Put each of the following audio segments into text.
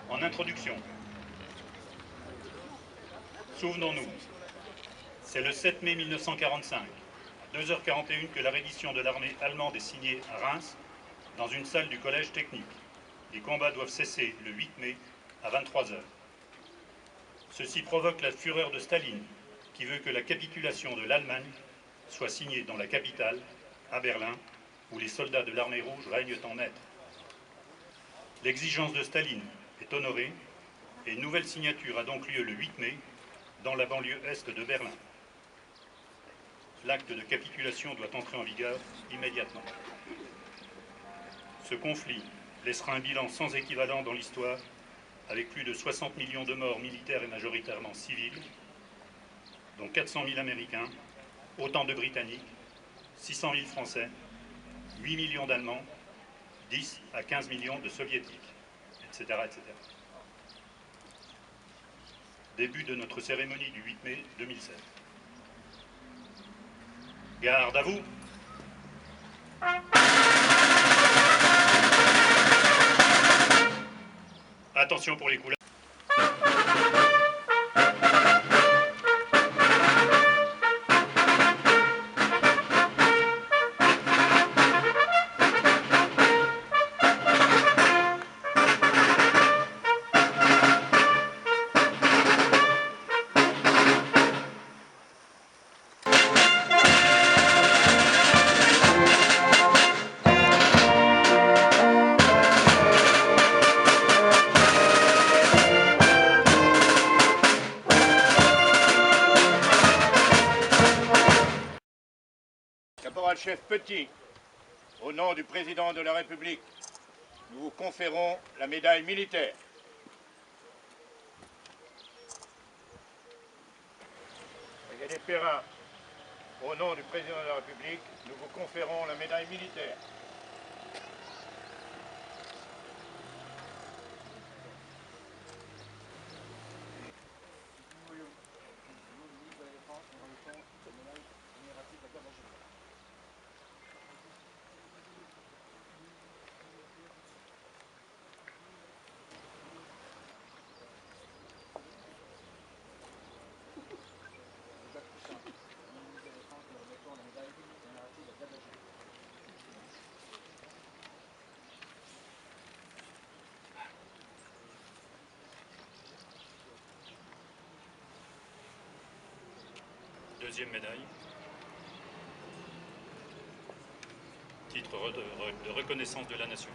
En introduction, souvenons-nous, c'est le 7 mai 1945, à 2h41, que la reddition de l'armée allemande est signée à Reims, dans une salle du collège technique. Les combats doivent cesser le 8 mai à 23h. Ceci provoque la fureur de Staline, qui veut que la capitulation de l'Allemagne soit signée dans la capitale, à Berlin, où les soldats de l'armée rouge règnent en maître. L'exigence de Staline est honorée et une nouvelle signature a donc lieu le 8 mai dans la banlieue est de Berlin. L'acte de capitulation doit entrer en vigueur immédiatement. Ce conflit laissera un bilan sans équivalent dans l'histoire, avec plus de 60 millions de morts militaires et majoritairement civils, dont 400 000 Américains, autant de Britanniques, 600 000 Français, 8 millions d'Allemands, 10 à 15 millions de Soviétiques, etc., etc. Début de notre cérémonie du 8 mai 2007. Garde à vous! Attention pour les couleurs. Caporal-chef Petit, au nom du président de la République, nous vous conférons la médaille militaire. Brigadier Perrin, au nom du président de la République, nous vous conférons la médaille militaire. Deuxième médaille. Titre de reconnaissance de la nation.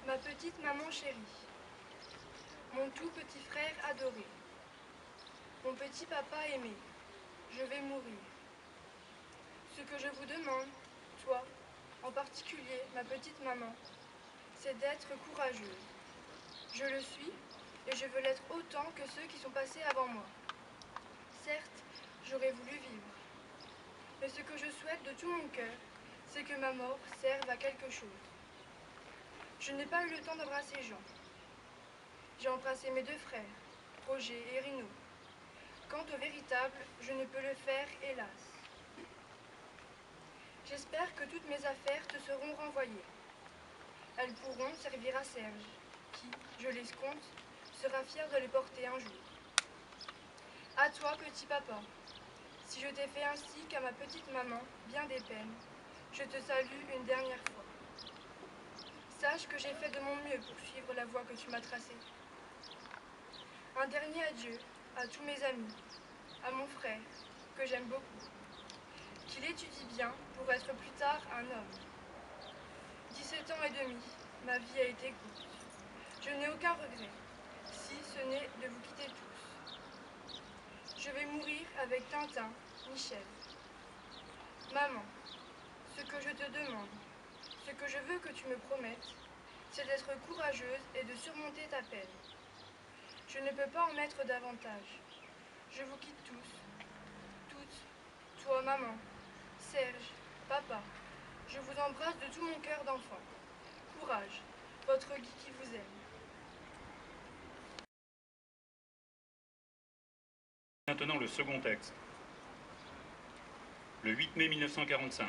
Ma petite maman chérie, mon tout petit frère adoré, mon petit papa aimé, je vais mourir. Ce que je vous demande, toi, en particulier ma petite maman, c'est d'être courageuse. Je le suis et je veux l'être autant que ceux qui sont passés avant moi. Certes, j'aurais voulu vivre, mais ce que je souhaite de tout mon cœur, c'est que ma mort serve à quelque chose. Je n'ai pas eu le temps d'embrasser Jean. J'ai embrassé mes deux frères, Roger et Rino. Quant au véritable, je ne peux le faire, hélas. J'espère que toutes mes affaires te seront renvoyées. Elles pourront servir à Serge, qui, je l'escompte, sera fier de les porter un jour. À toi, petit papa, si je t'ai fait ainsi qu'à ma petite maman, bien des peines, je te salue une dernière fois. Sache que j'ai fait de mon mieux pour suivre la voie que tu m'as tracée. Un dernier adieu à tous mes amis, à mon frère, que j'aime beaucoup. Qu'il étudie bien pour être plus tard un homme. 17 ans et demi, ma vie a été courte. Je n'ai aucun regret, si ce n'est de vous quitter tous. Je vais mourir avec Tintin, Michel. Maman, ce que je te demande, ce que je veux que tu me promettes, c'est d'être courageuse et de surmonter ta peine. Je ne peux pas en mettre davantage. Je vous quitte tous, toutes, toi, maman, Serge, papa. Je vous embrasse de tout mon cœur d'enfant. Courage, votre Guy qui vous aime. Maintenant le second texte. Le 8 mai 1945,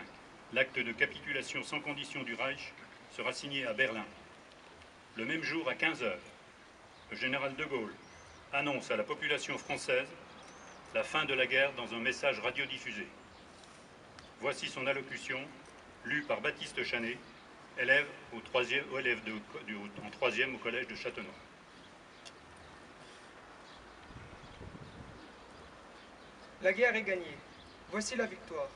l'acte de capitulation sans condition du Reich sera signé à Berlin. Le même jour, à 15 h, le général de Gaulle annonce à la population française la fin de la guerre dans un message radiodiffusé. Voici son allocution, lue par Baptiste Chanet, élève en troisième au collège de Châtenois. La guerre est gagnée. Voici la victoire.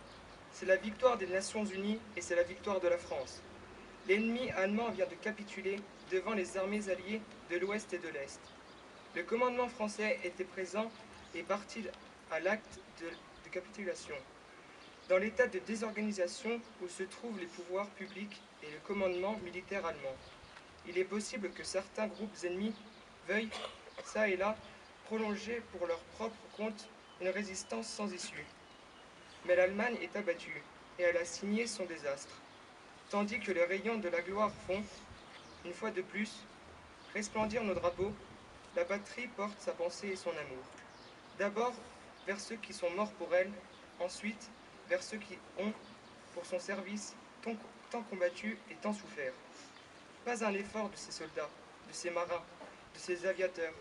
C'est la victoire des Nations Unies et c'est la victoire de la France. L'ennemi allemand vient de capituler devant les armées alliées de l'Ouest et de l'Est. Le commandement français était présent et parti à l'acte de capitulation. Dans l'état de désorganisation où se trouvent les pouvoirs publics et le commandement militaire allemand, il est possible que certains groupes ennemis veuillent, ça et là, prolonger pour leur propre compte une résistance sans issue. Mais l'Allemagne est abattue, et elle a signé son désastre, tandis que les rayons de la gloire font, une fois de plus, resplendir nos drapeaux. La patrie porte sa pensée et son amour. D'abord vers ceux qui sont morts pour elle, ensuite vers ceux qui ont, pour son service, tant combattu et tant souffert. Pas un effort de ces soldats, de ces marins, de ces aviateurs,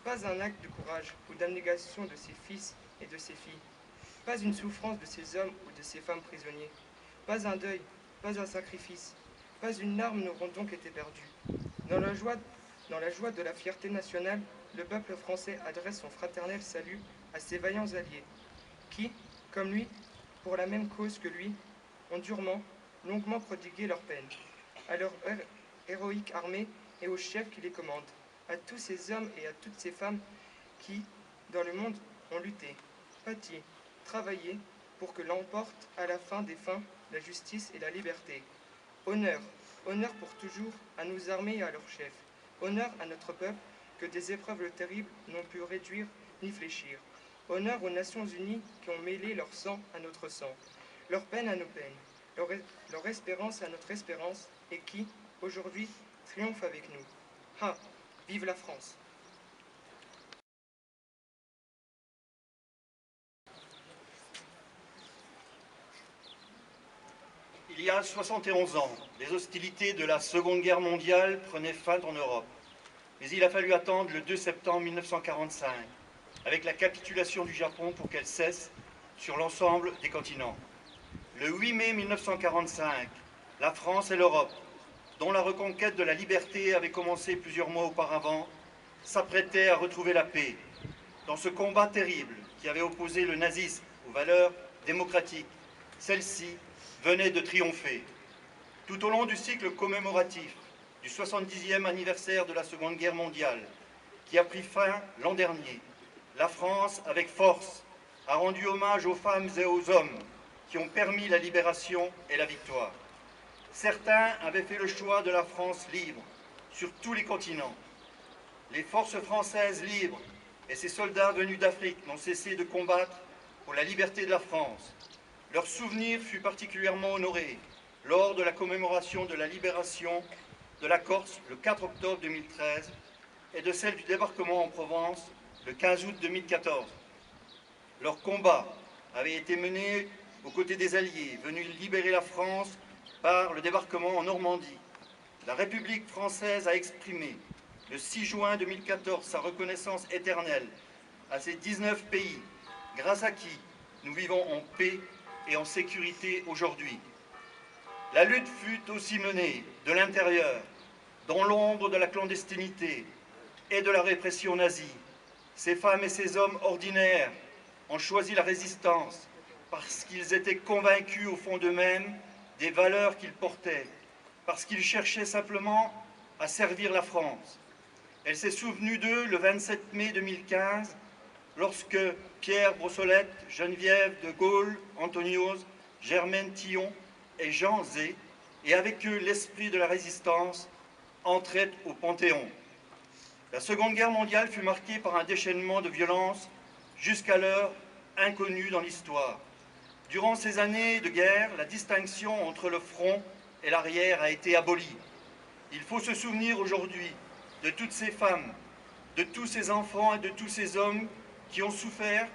pas un acte de courage ou d'abnégation de ses fils et de ses filles, pas une souffrance de ces hommes ou de ces femmes prisonniers, pas un deuil, pas un sacrifice, pas une larme n'auront donc été perdues. Dans la joie de la fierté nationale, le peuple français adresse son fraternel salut à ses vaillants alliés, qui, comme lui, pour la même cause que lui, ont durement, longuement prodigué leur peine, à leur héroïque armée et aux chefs qui les commandent, à tous ces hommes et à toutes ces femmes qui, dans le monde, ont lutté, pâti, travaillé pour que l'emporte à la fin des fins la justice et la liberté. Honneur, honneur pour toujours à nos armées et à leurs chefs. Honneur à notre peuple que des épreuves terribles n'ont pu réduire ni fléchir. Honneur aux Nations Unies qui ont mêlé leur sang à notre sang, leur peine à nos peines, leur espérance à notre espérance et qui, aujourd'hui, triomphe avec nous. Ah, vive la France! Il y a 71 ans, les hostilités de la Seconde Guerre mondiale prenaient fin en Europe. Mais il a fallu attendre le 2 septembre 1945, avec la capitulation du Japon pour qu'elle cesse sur l'ensemble des continents. Le 8 mai 1945, la France et l'Europe, dont la reconquête de la liberté avait commencé plusieurs mois auparavant, s'apprêtaient à retrouver la paix. Dans ce combat terrible qui avait opposé le nazisme aux valeurs démocratiques, celle-ci venait de triompher. Tout au long du cycle commémoratif du 70e anniversaire de la Seconde Guerre mondiale, qui a pris fin l'an dernier, la France, avec force, a rendu hommage aux femmes et aux hommes qui ont permis la libération et la victoire. Certains avaient fait le choix de la France libre, sur tous les continents. Les forces françaises libres et ces soldats venus d'Afrique n'ont cessé de combattre pour la liberté de la France. Leur souvenir fut particulièrement honoré lors de la commémoration de la libération de la Corse le 4 octobre 2013 et de celle du débarquement en Provence le 15 août 2014. Leur combat avait été mené aux côtés des Alliés venus libérer la France par le débarquement en Normandie. La République française a exprimé le 6 juin 2014 sa reconnaissance éternelle à ces 19 pays, grâce à qui nous vivons en paix et en sécurité aujourd'hui. La lutte fut aussi menée de l'intérieur, dans l'ombre de la clandestinité et de la répression nazie. Ces femmes et ces hommes ordinaires ont choisi la résistance parce qu'ils étaient convaincus au fond d'eux-mêmes des valeurs qu'ils portaient, parce qu'ils cherchaient simplement à servir la France. Elle s'est souvenue d'eux le 27 mai 2015, lorsque Pierre Brossolette, Geneviève de Gaulle, Antonios, Germaine Tillon et Jean Zé, et avec eux l'esprit de la résistance, entraient au Panthéon. La Seconde Guerre mondiale fut marquée par un déchaînement de violence jusqu'alors inconnu dans l'histoire. Durant ces années de guerre, la distinction entre le front et l'arrière a été abolie. Il faut se souvenir aujourd'hui de toutes ces femmes, de tous ces enfants et de tous ces hommes qui ont souffert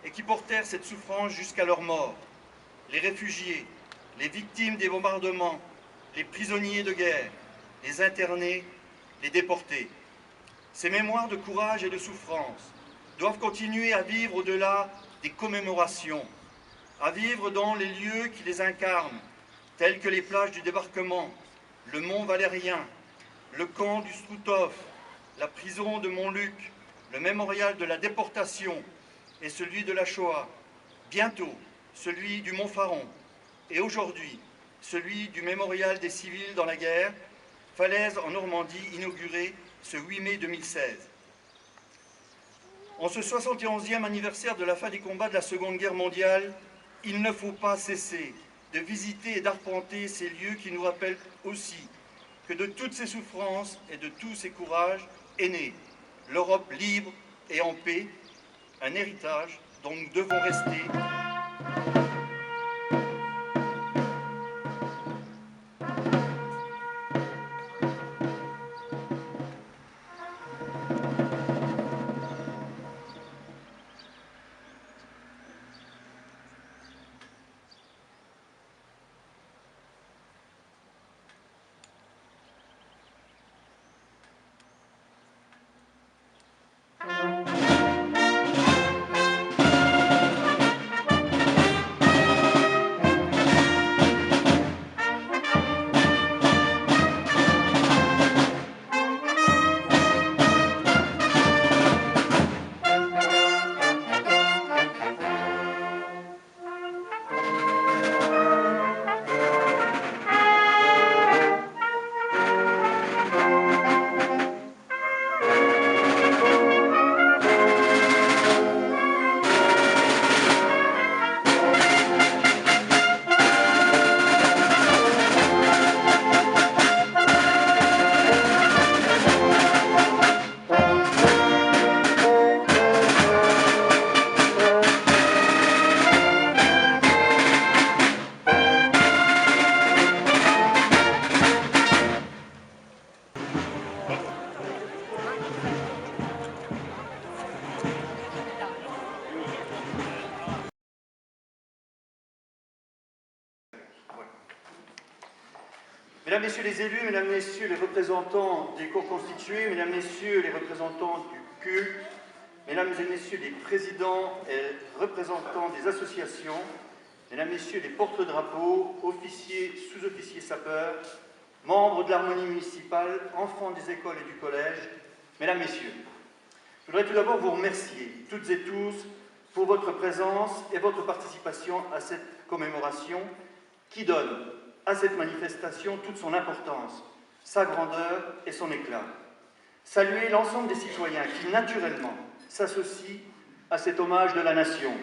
et qui portèrent cette souffrance jusqu'à leur mort. Les réfugiés, les victimes des bombardements, les prisonniers de guerre, les internés, les déportés. Ces mémoires de courage et de souffrance doivent continuer à vivre au-delà des commémorations, à vivre dans les lieux qui les incarnent, tels que les plages du débarquement, le Mont Valérien, le camp du Struthof, la prison de Montluc, le mémorial de la déportation et celui de la Shoah, bientôt celui du Mont Faron, et aujourd'hui celui du mémorial des civils dans la guerre, Falaise en Normandie, inauguré ce 8 mai 2016. En ce 71e anniversaire de la fin des combats de la Seconde Guerre mondiale, il ne faut pas cesser de visiter et d'arpenter ces lieux qui nous rappellent aussi que de toutes ces souffrances et de tous ces courages est née l'Europe libre et en paix, un héritage dont nous devons rester Mesdames, Messieurs les élus, Mesdames, Messieurs les représentants des corps constitués, Mesdames, Messieurs les représentants du culte, Mesdames et Messieurs les présidents et représentants des associations, Mesdames, Messieurs les porte-drapeaux, officiers, sous-officiers sapeurs, membres de l'harmonie municipale, enfants des écoles et du collège, Mesdames, Messieurs, je voudrais tout d'abord vous remercier, toutes et tous, pour votre présence et votre participation à cette commémoration qui donne à cette manifestation toute son importance, sa grandeur et son éclat. Saluer l'ensemble des citoyens qui, naturellement, s'associent à cet hommage de la nation.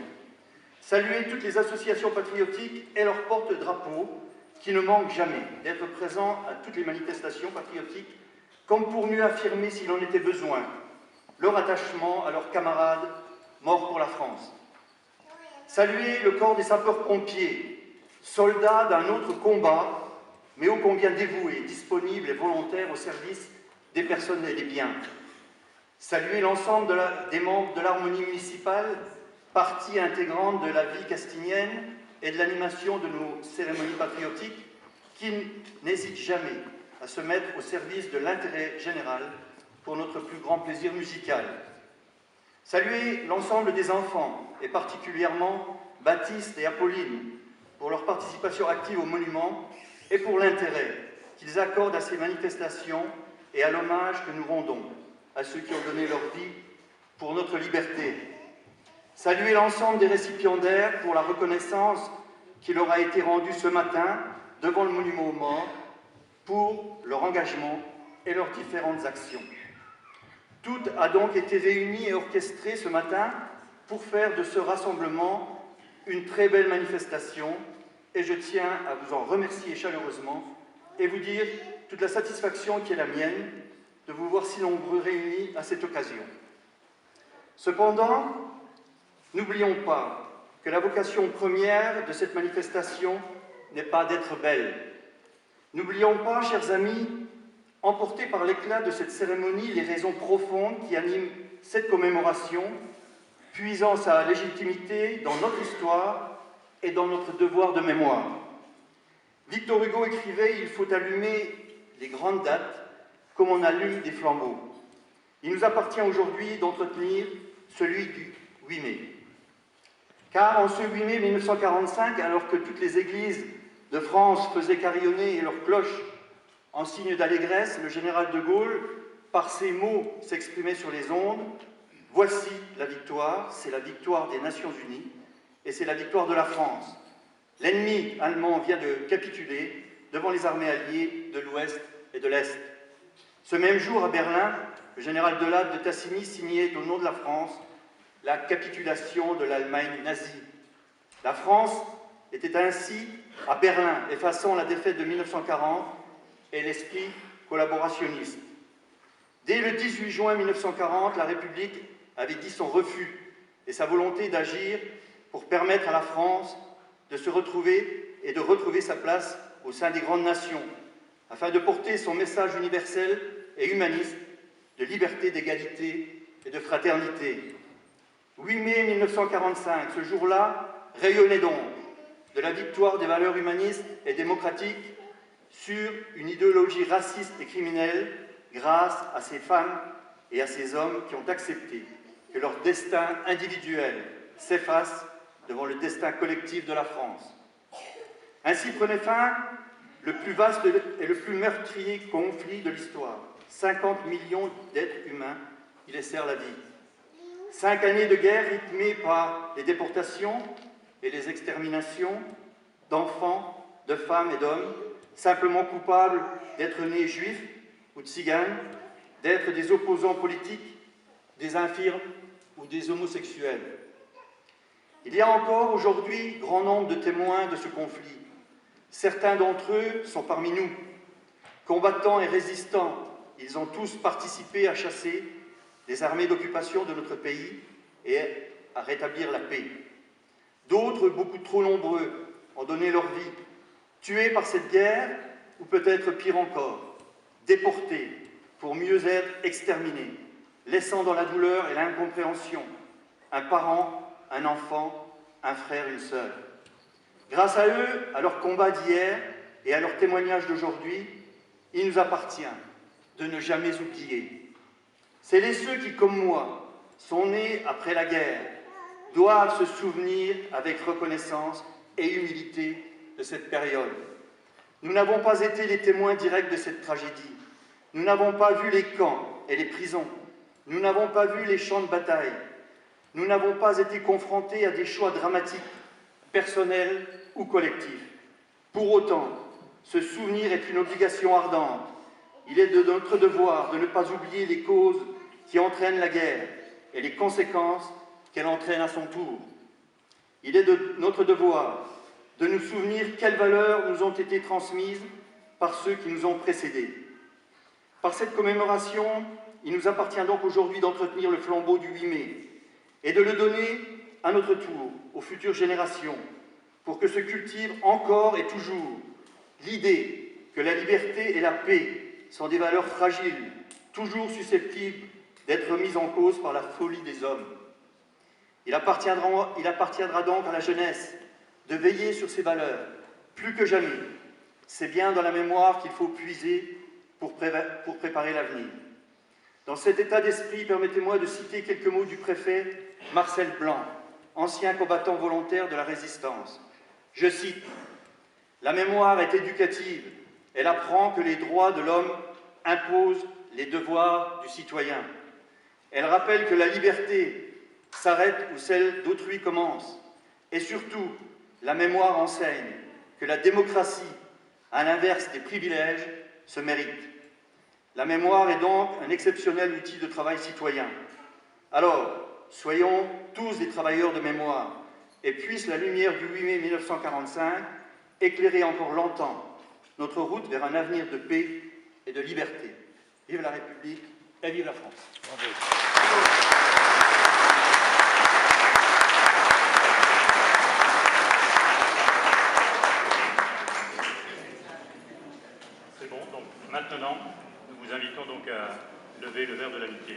Saluer toutes les associations patriotiques et leurs porte-drapeaux qui ne manquent jamais d'être présents à toutes les manifestations patriotiques, comme pour mieux affirmer, s'il en était besoin, leur attachement à leurs camarades morts pour la France. Saluer le corps des sapeurs-pompiers, soldats d'un autre combat, mais ô combien dévoués, disponibles et volontaires au service des personnes et des biens. Saluer l'ensemble des membres de l'harmonie municipale, partie intégrante de la vie castinienne et de l'animation de nos cérémonies patriotiques, qui n'hésitent jamais à se mettre au service de l'intérêt général pour notre plus grand plaisir musical. Saluer l'ensemble des enfants, et particulièrement Baptiste et Apolline, pour leur participation active au monument et pour l'intérêt qu'ils accordent à ces manifestations et à l'hommage que nous rendons à ceux qui ont donné leur vie pour notre liberté. Saluer l'ensemble des récipiendaires pour la reconnaissance qui leur a été rendue ce matin devant le monument aux morts pour leur engagement et leurs différentes actions. Tout a donc été réuni et orchestré ce matin pour faire de ce rassemblement une très belle manifestation, et je tiens à vous en remercier chaleureusement et vous dire toute la satisfaction qui est la mienne de vous voir si nombreux réunis à cette occasion. Cependant, n'oublions pas que la vocation première de cette manifestation n'est pas d'être belle. N'oublions pas, chers amis, emportés par l'éclat de cette cérémonie, les raisons profondes qui animent cette commémoration, puisant sa légitimité dans notre histoire et dans notre devoir de mémoire. Victor Hugo écrivait « Il faut allumer les grandes dates comme on allume des flambeaux ». Il nous appartient aujourd'hui d'entretenir celui du 8 mai. Car en ce 8 mai 1945, alors que toutes les églises de France faisaient carillonner leurs cloches en signe d'allégresse, le général de Gaulle, par ces mots, s'exprimait sur les ondes « Voici la victoire, c'est la victoire des Nations Unies, et c'est la victoire de la France. L'ennemi allemand vient de capituler devant les armées alliées de l'Ouest et de l'Est. » Ce même jour, à Berlin, le général de Latte de Tassigny signait au nom de la France la capitulation de l'Allemagne nazie. La France était ainsi à Berlin, effaçant la défaite de 1940 et l'esprit collaborationniste. Dès le 18 juin 1940, la République avait dit son refus et sa volonté d'agir pour permettre à la France de se retrouver et de retrouver sa place au sein des grandes nations, afin de porter son message universel et humaniste de liberté, d'égalité et de fraternité. 8 mai 1945, ce jour-là, rayonnait donc de la victoire des valeurs humanistes et démocratiques sur une idéologie raciste et criminelle grâce à ces femmes et à ces hommes qui ont accepté que leur destin individuel s'efface devant le destin collectif de la France. Ainsi prenait fin le plus vaste et le plus meurtrier conflit de l'histoire. 50 millions d'êtres humains qui laissèrent la vie. 5 années de guerre rythmées par les déportations et les exterminations d'enfants, de femmes et d'hommes, simplement coupables d'être nés juifs ou tziganes, d'être des opposants politiques, des infirmes ou des homosexuels. Il y a encore aujourd'hui grand nombre de témoins de ce conflit. Certains d'entre eux sont parmi nous. Combattants et résistants, ils ont tous participé à chasser les armées d'occupation de notre pays et à rétablir la paix. D'autres, beaucoup trop nombreux, ont donné leur vie, tués par cette guerre, ou peut-être pire encore, déportés pour mieux être exterminés, laissant dans la douleur et l'incompréhension un parent, un enfant, un frère, une sœur. Grâce à eux, à leur combat d'hier et à leur témoignage d'aujourd'hui, il nous appartient de ne jamais oublier. C'est ceux qui, comme moi, sont nés après la guerre, doivent se souvenir avec reconnaissance et humilité de cette période. Nous n'avons pas été les témoins directs de cette tragédie. Nous n'avons pas vu les camps et les prisons. Nous n'avons pas vu les champs de bataille. Nous n'avons pas été confrontés à des choix dramatiques, personnels ou collectifs. Pour autant, ce souvenir est une obligation ardente. Il est de notre devoir de ne pas oublier les causes qui entraînent la guerre et les conséquences qu'elle entraîne à son tour. Il est de notre devoir de nous souvenir quelles valeurs nous ont été transmises par ceux qui nous ont précédés. Par cette commémoration, il nous appartient donc aujourd'hui d'entretenir le flambeau du 8 mai et de le donner à notre tour aux futures générations pour que se cultive encore et toujours l'idée que la liberté et la paix sont des valeurs fragiles, toujours susceptibles d'être mises en cause par la folie des hommes. Il appartiendra donc à la jeunesse de veiller sur ces valeurs, plus que jamais. C'est bien dans la mémoire qu'il faut puiser pour préparer l'avenir. Dans cet état d'esprit, permettez-moi de citer quelques mots du préfet Marcel Blanc, ancien combattant volontaire de la Résistance. Je cite : « La mémoire est éducative. Elle apprend que les droits de l'homme imposent les devoirs du citoyen. Elle rappelle que la liberté s'arrête où celle d'autrui commence. Et surtout, la mémoire enseigne que la démocratie, à l'inverse des privilèges, se mérite. La mémoire est donc un exceptionnel outil de travail citoyen. Alors, soyons tous des travailleurs de mémoire et puisse la lumière du 8 mai 1945 éclairer encore longtemps notre route vers un avenir de paix et de liberté. Vive la République et vive la France. Bravo. C'est bon, donc maintenant, nous vous invitons donc à lever le verre de l'amitié.